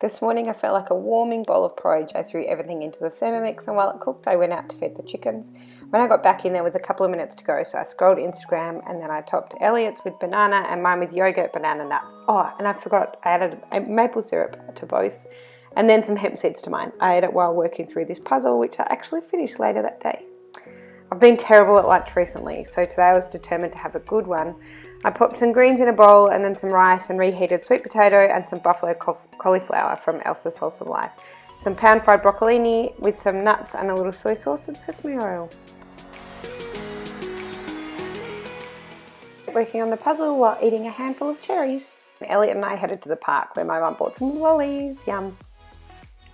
This morning I felt like a warming bowl of porridge. I threw everything into the Thermomix, and while it cooked I went out to feed the chickens. When I got back in there was a couple of minutes to go, so I scrolled Instagram and then I topped Elliot's with banana and mine with yogurt, banana nuts. Oh, and I forgot I added maple syrup to both and then some hemp seeds to mine. I ate it while working through this puzzle, which I actually finished later that day. I've been terrible at lunch recently, so today I was determined to have a good one. I popped some greens in a bowl and then some rice and reheated sweet potato and some buffalo cauliflower from Elsa's Wholesome Life. Some pan-fried broccolini with some nuts and a little soy sauce and sesame oil. Working on the puzzle while eating a handful of cherries. Elliot and I headed to the park where my mum bought some lollies. Yum.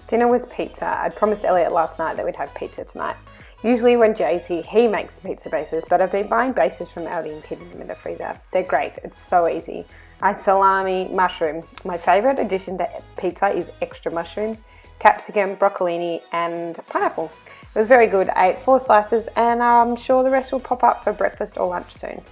Dinner was pizza. I'd promised Elliot last night that we'd have pizza tonight. Usually when Jay's here, he makes the pizza bases, but I've been buying bases from Aldi and keeping them in the freezer. They're great. It's so easy. I had salami, mushroom. My favourite addition to pizza is extra mushrooms, capsicum, broccolini and pineapple. It was very good. I ate 4 slices and I'm sure the rest will pop up for breakfast or lunch soon.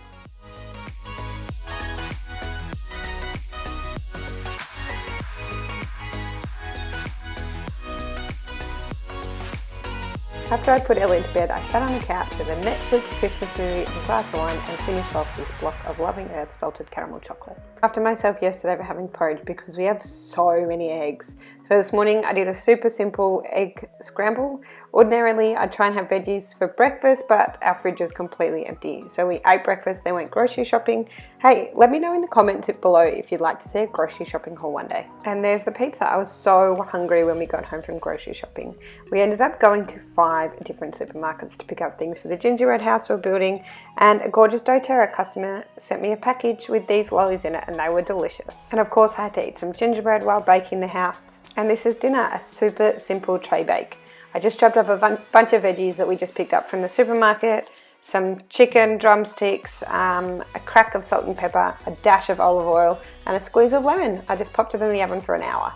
After I'd put Elliot to bed, I sat on the couch with a Netflix Christmas movie and a glass of wine and finished off this block of Loving Earth salted caramel chocolate. After myself yesterday for having porridge because we have so many eggs. So this morning I did a super simple egg scramble. Ordinarily I'd try and have veggies for breakfast, but our fridge is completely empty. So we ate breakfast, then went grocery shopping. Hey, let me know in the comments below if you'd like to see a grocery shopping haul one day. And there's the pizza. I was so hungry when we got home from grocery shopping. We ended up going to 5 different supermarkets to pick up things for the gingerbread house we're building, and a gorgeous doTERRA customer sent me a package with these lollies in it and they were delicious. And of course I had to eat some gingerbread while baking the house. And this is dinner, a super simple tray bake. I just chopped up a bunch of veggies that we just picked up from the supermarket, some chicken drumsticks, a crack of salt and pepper, a dash of olive oil and a squeeze of lemon. I just popped it in the oven for an hour.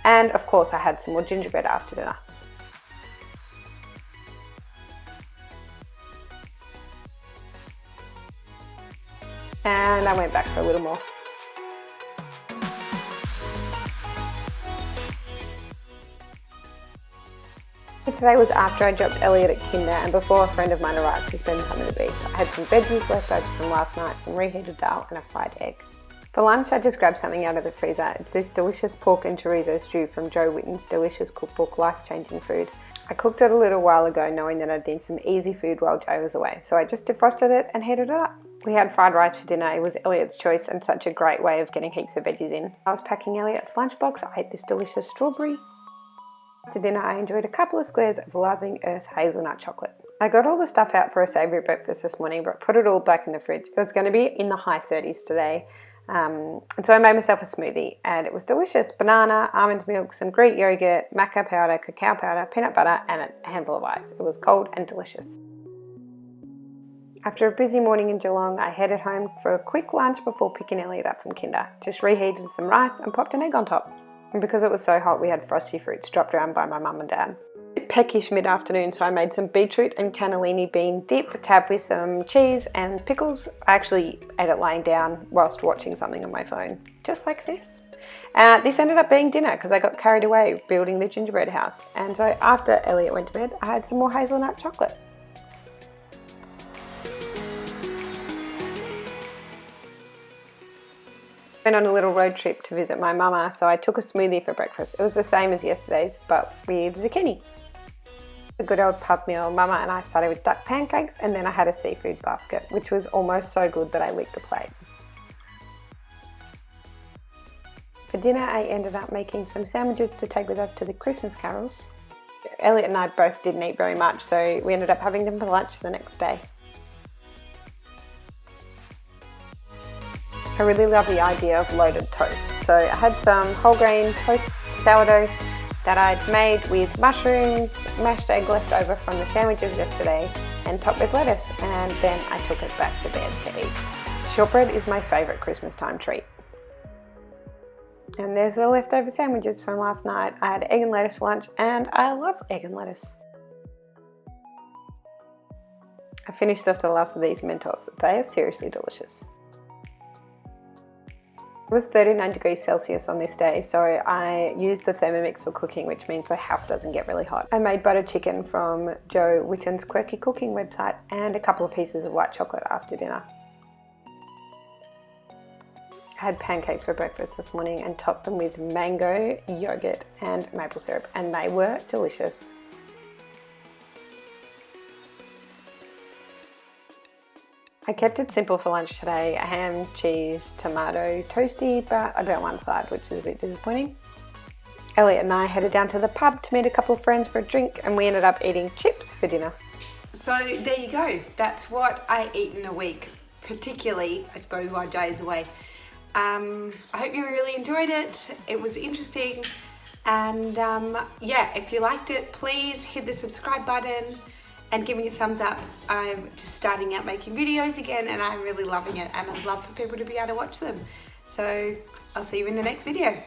And of course I had some more gingerbread after dinner. And I went back for a little more. Today was after I dropped Elliot at kinder and before a friend of mine arrived to spend time at the beach. I had some veggies left over from last night, some reheated dal and a fried egg. For lunch I just grabbed something out of the freezer. It's this delicious pork and chorizo stew from Joe Witten's delicious cookbook, Life Changing Food. I cooked it a little while ago knowing that I'd need some easy food while Joe was away, so I just defrosted it and heated it up. We had fried rice for dinner. It was Elliot's choice and such a great way of getting heaps of veggies in. I was packing Elliot's lunchbox. I ate this delicious strawberry. After dinner I enjoyed a couple of squares of Loving Earth hazelnut chocolate. I got all the stuff out for a savoury breakfast this morning but put it all back in the fridge. It was going to be in the high 30s today. And so I made myself a smoothie and it was delicious. Banana, almond milk, some Greek yogurt, maca powder, cacao powder, peanut butter and a handful of ice. It was cold and delicious. After a busy morning in Geelong, I headed home for a quick lunch before picking Elliot up from kinder. Just reheated some rice and popped an egg on top. And because it was so hot, we had frosty fruits dropped around by my mum and dad. A bit peckish mid-afternoon, so I made some beetroot and cannellini bean dip to have with some cheese and pickles. I actually ate it lying down whilst watching something on my phone, just like this. This ended up being dinner because I got carried away building the gingerbread house. And so after Elliot went to bed, I had some more hazelnut chocolate. Went on a little road trip to visit my mama, so I took a smoothie for breakfast. It was the same as yesterday's, but with zucchini. A good old pub meal. Mama and I started with duck pancakes and then I had a seafood basket, which was almost so good that I licked the plate. For dinner, I ended up making some sandwiches to take with us to the Christmas carols. Elliot and I both didn't eat very much, so we ended up having them for lunch the next day. I really love the idea of loaded toast. So I had some whole grain toast sourdough that I'd made with mushrooms, mashed egg left over from the sandwiches yesterday and topped with lettuce, and then I took it back to bed to eat. Shortbread is my favourite Christmas time treat. And there's the leftover sandwiches from last night. I had egg and lettuce for lunch and I love egg and lettuce. I finished off the last of these Mentos. They are seriously delicious. It was 39 degrees Celsius on this day, so I used the Thermomix for cooking, which means the house doesn't get really hot. I made butter chicken from Joe Witten's quirky cooking website and a couple of pieces of white chocolate after dinner. I had pancakes for breakfast this morning and topped them with mango, yogurt and maple syrup, and they were delicious. I kept it simple for lunch today, a ham, cheese, tomato, toasty, but I burnt one side, which is a bit disappointing. Elliot and I headed down to the pub to meet a couple of friends for a drink, and we ended up eating chips for dinner. So there you go, that's what I eat in a week, particularly, I suppose, while Jay is away. I hope you really enjoyed it. It was interesting, and yeah, if you liked it, please hit the subscribe button and give me a thumbs up. I'm just starting out making videos again and I'm really loving it, and I'd love for people to be able to watch them. So I'll see you in the next video.